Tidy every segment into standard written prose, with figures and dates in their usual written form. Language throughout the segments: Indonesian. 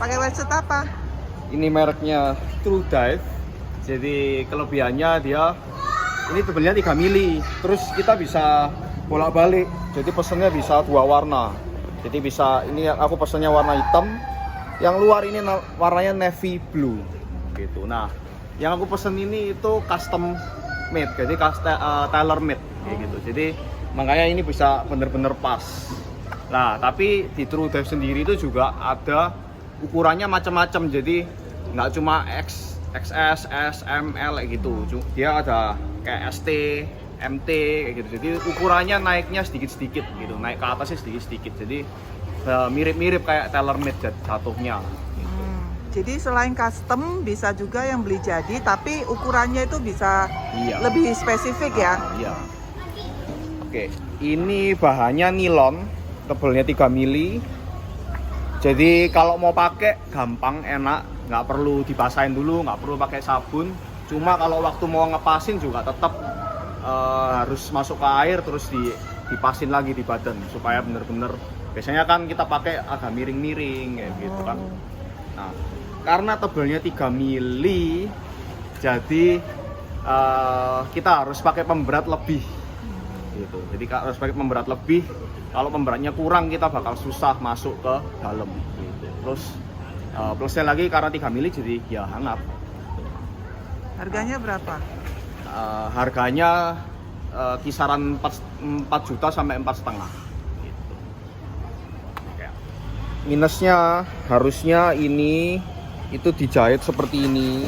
Pakai wetsuit apa? Ini mereknya True Dive. Jadi kelebihannya dia ini tebalnya 3 mili. Terus kita bisa bolak-balik. Jadi pesennya bisa 2 warna. Jadi bisa ini aku pesennya warna hitam. Yang luar ini warnanya navy blue gitu. Nah, yang aku pesen ini itu custom made. Jadi tailor made kayak gitu. Jadi makanya ini bisa bener-bener pas. Nah, tapi di True Dive sendiri itu juga ada ukurannya macam-macam. Jadi nggak cuma XS, S, M, L kayak gitu. Dia ada kayak ST, MT kayak gitu. Jadi ukurannya naiknya sedikit-sedikit gitu. Naik ke atasnya sedikit-sedikit. Jadi mirip-mirip kayak tailor made jatuhnya. Gitu. Jadi selain custom bisa juga yang beli jadi, tapi ukurannya itu bisa lebih spesifik ya. Iya. Oke, ini bahannya nilon, tebalnya 3 mili. Jadi kalau mau pakai gampang, enak, nggak perlu dibasahin dulu, nggak perlu pakai sabun. Cuma kalau waktu mau ngepasin juga tetap harus masuk ke air terus dipasin lagi di badan supaya bener-bener. Biasanya kan kita pakai agak miring-miring kayak gitu kan. Nah, karena tebalnya 3 mili, jadi kita harus pakai pemberat lebih. Gitu. Jadi harus pakai pemberat lebih. Kalau pemberatnya kurang kita bakal susah masuk ke dalam. Gitu. Terus plusnya lagi karena 3 mili jadi ya hangat. Harganya berapa? Harganya kisaran 4 juta sampai 4,5. Minusnya harusnya ini itu dijahit seperti ini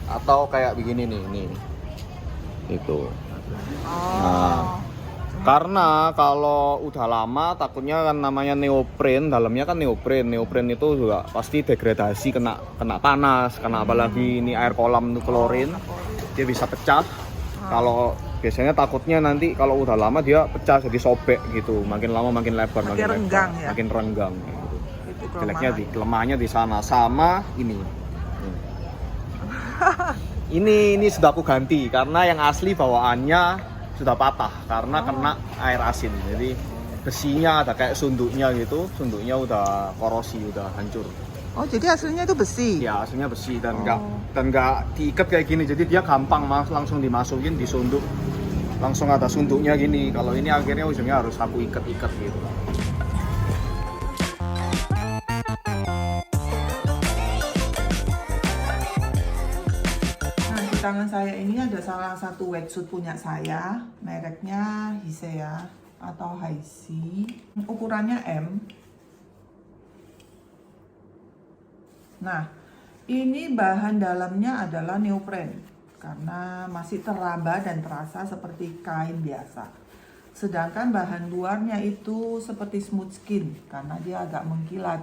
atau kayak begini nih itu. Nah, karena kalau udah lama takutnya kan namanya neopren, dalamnya kan neopren itu juga pasti degradasi, kena panas, kena apalagi ini air kolam itu klorin, dia bisa pecah. Kalau biasanya takutnya nanti kalau udah lama dia pecah jadi sobek gitu, makin lama makin lebar, makin renggang ya? Makin renggang gitu. Jeleknya kelemahannya di sana. Sama ini ini sudah aku ganti karena yang asli bawaannya sudah patah karena kena air asin. Jadi besinya ada kayak sunduknya gitu, sunduknya udah korosi, udah hancur. Oh, jadi aslinya itu besi? Ya, aslinya besi dan nggak diikat kayak gini. Jadi dia gampang langsung dimasukin di sunduk. Langsung ada sunduknya gini. Kalau ini akhirnya ujungnya harus aku ikat-ikat gitu. Nah, di tangan saya ini ada salah satu wetsuit punya saya, mereknya Hisea atau Haisi. Ukurannya M. Nah, ini bahan dalamnya adalah neopren karena masih teraba dan terasa seperti kain biasa. Sedangkan bahan luarnya itu seperti smooth skin karena dia agak mengkilat.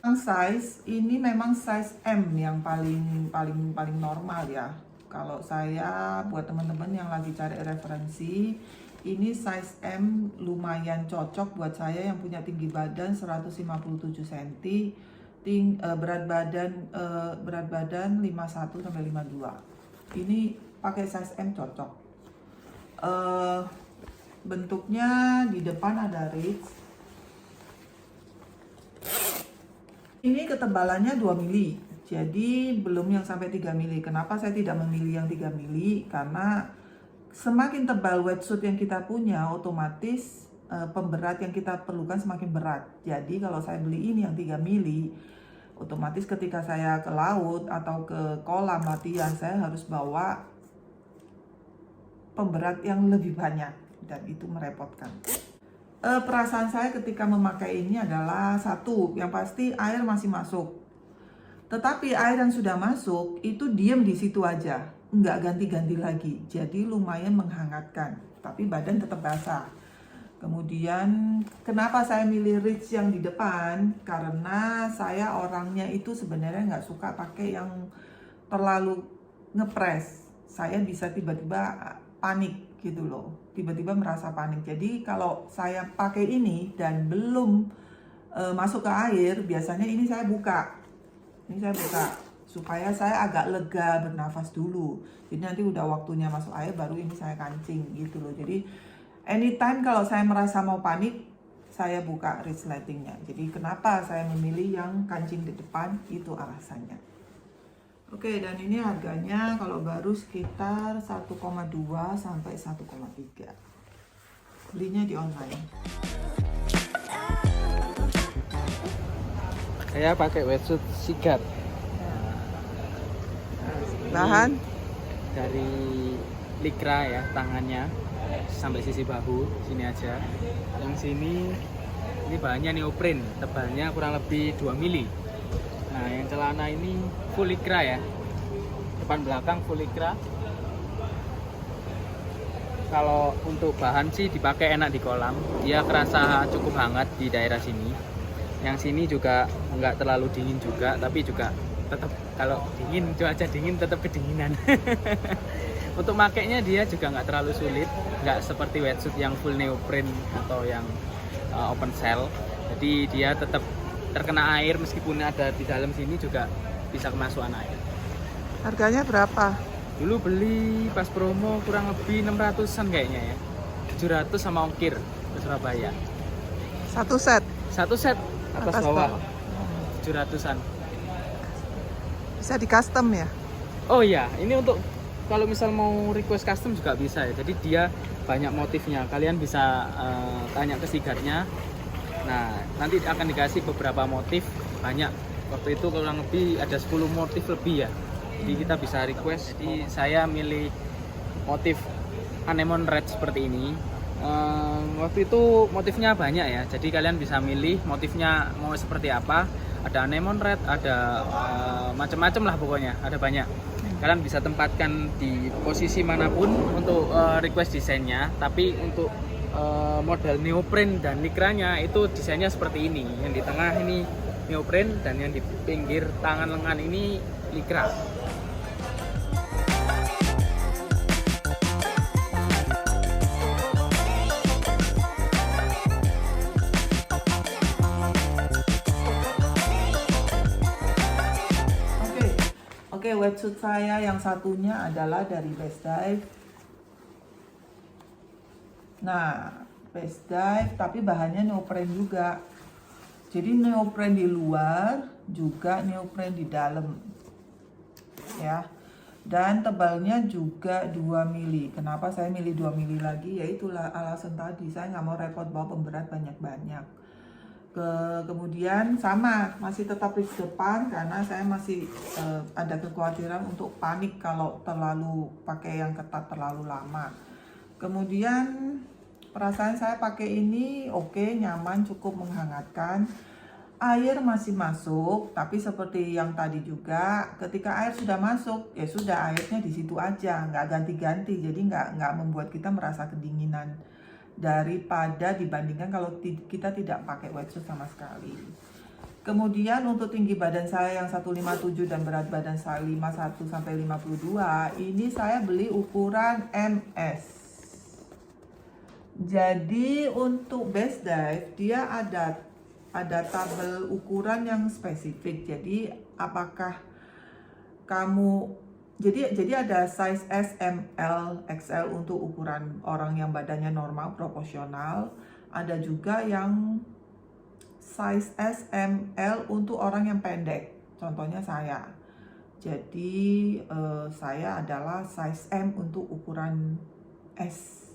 Size ini memang size M yang paling normal ya. Kalau saya buat teman-teman yang lagi cari referensi, ini size M lumayan cocok buat saya yang punya tinggi badan 157 cm. Berat badan 51 sampai 52. Ini pakai size M cocok. Bentuknya di depan ada ridge. Ini ketebalannya 2 mili. Jadi belum yang sampai 3 mili. Kenapa saya tidak memilih yang 3 mili? Karena semakin tebal wetsuit yang kita punya, otomatis pemberat yang kita perlukan semakin berat. Jadi kalau saya beli ini yang 3 mili, otomatis ketika saya ke laut atau ke kolam latihan, saya harus bawa pemberat yang lebih banyak dan itu merepotkan. Perasaan saya ketika memakai ini adalah satu, yang pasti air masih masuk. Tetapi air yang sudah masuk itu diam di situ aja, nggak ganti-ganti lagi. Jadi lumayan menghangatkan, tapi badan tetap basah. Kemudian kenapa saya milih ridge yang di depan? Karena saya orangnya itu sebenarnya nggak suka pakai yang terlalu ngepres. Saya bisa tiba-tiba panik gitu loh, tiba-tiba merasa panik. Jadi kalau saya pakai ini dan belum masuk ke air, biasanya ini saya buka. Supaya saya agak lega bernafas dulu. Jadi nanti udah waktunya masuk air baru ini saya kancing gitu loh. Jadi anytime kalau saya merasa mau panik, saya buka resletingnya. Jadi kenapa saya memilih yang kancing di depan, itu alasannya. Oke, dan ini harganya kalau baru sekitar 1,2 sampai 1,3. Belinya di online. Saya pakai wetsuit Sigar. Bahan Dari Lycra ya, tangannya sampai sisi bahu sini aja. Yang sini ini bahannya neopren, tebalnya kurang lebih 2 mili. Nah, yang celana ini full Lycra ya, depan belakang full Lycra. Kalau untuk bahan sih dipakai enak di kolam, dia kerasa cukup hangat di daerah sini. Yang sini juga nggak terlalu dingin juga, tapi juga tetap kalau dingin, cuaca dingin tetap kedinginan. Untuk makainya dia juga nggak terlalu sulit, nggak seperti wetsuit yang full neopren atau yang open cell. Jadi dia tetap terkena air meskipun ada di dalam sini juga bisa kemasukan air. harganya berapa? Dulu beli pas promo kurang lebih 600-an kayaknya ya. 700 sama ongkir ke Surabaya. Satu set? Satu set atas bawah. 700-an. Bisa di custom ya? Oh iya, ini untuk kalau misal mau request custom juga bisa ya. Jadi dia banyak motifnya. Kalian bisa tanya ke Sigarnya. Nah, nanti akan dikasih beberapa motif banyak. Waktu itu kurang lebih ada 10 motif lebih ya. Jadi kita bisa request. Jadi saya milih motif anemone red seperti ini. Waktu itu motifnya banyak ya. Jadi kalian bisa milih motifnya mau seperti apa. Ada anemone red, ada macam-macam lah pokoknya, ada banyak. Kalian bisa tempatkan di posisi manapun untuk request desainnya. Tapi untuk model neopren dan Lycra-nya itu desainnya seperti ini. Yang di tengah ini neopren dan yang di pinggir tangan lengan ini Lycra. Oke, wetsuit saya yang satunya adalah dari Best Dive. Nah, Best Dive tapi bahannya neopren juga. Jadi neopren di luar juga neopren di dalam. Ya. Dan tebalnya juga 2 mili. Kenapa saya milih 2 mili lagi? Ya itulah alasan tadi. Saya nggak mau repot bawa pemberat banyak-banyak. Kemudian sama masih tetap di depan karena saya masih ada kekhawatiran untuk panik kalau terlalu pakai yang ketat terlalu lama. Kemudian perasaan saya pakai ini oke, nyaman, cukup menghangatkan. Air masih masuk, tapi seperti yang tadi juga, ketika air sudah masuk ya sudah, airnya di situ aja, nggak ganti-ganti, jadi nggak membuat kita merasa kedinginan. Daripada dibandingkan kalau kita tidak pakai wetsuit sama sekali. Kemudian untuk tinggi badan saya yang 157 dan berat badan saya 51 sampai 52, ini saya beli ukuran MS. Jadi untuk Best Dive dia ada tabel ukuran yang spesifik. Jadi apakah kamu jadi ada size S, M, L, XL untuk ukuran orang yang badannya normal, proporsional. Ada juga yang size S, M, L untuk orang yang pendek. Contohnya saya. Jadi saya adalah size M untuk ukuran S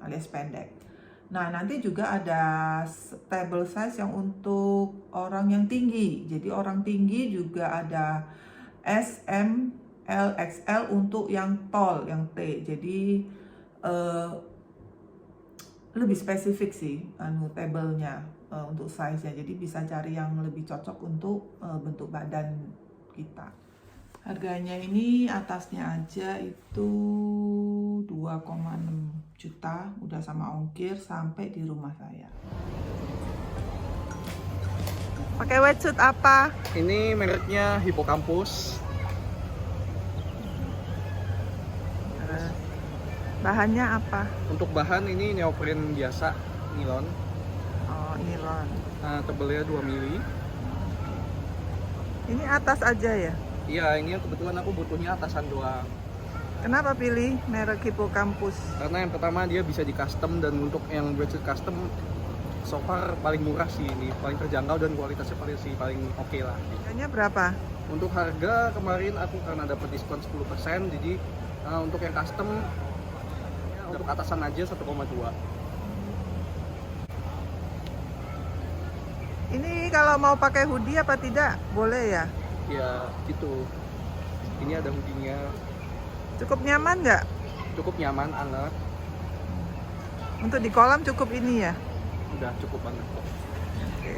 alias pendek. Nah, nanti juga ada table size yang untuk orang yang tinggi. Jadi orang tinggi juga ada S, M, L, XL untuk yang tall, yang T. Jadi lebih spesifik sih table-nya untuk size-nya. Jadi bisa cari yang lebih cocok untuk bentuk badan kita. Harganya ini atasnya aja itu 2,6 juta udah sama ongkir sampai di rumah saya. Pakai wetsuit apa? Ini mereknya Hippocampus. Bahannya apa? Untuk bahan ini neopren biasa, nilon. Oh, nilon. Nah, tebelnya 2 mili. Ini atas aja ya? Iya, ini kebetulan aku butuhnya atasan doang. Kenapa pilih merek Hippocampus? Karena yang pertama dia bisa di custom, dan untuk yang wetsuit custom so far paling murah sih ini, paling terjangkau dan kualitasnya paling oke lah. Harganya berapa? Untuk harga kemarin aku karena dapat diskon 10%, jadi untuk yang custom untuk atasan aja 1,2. Ini kalau mau pakai hoodie apa tidak? Boleh ya? Ya gitu. Ini ada hoodie-nya, Cukup nyaman nggak? cukup nyaman, anget, Untuk di kolam cukup ini ya? udah cukup banget kok. Oke.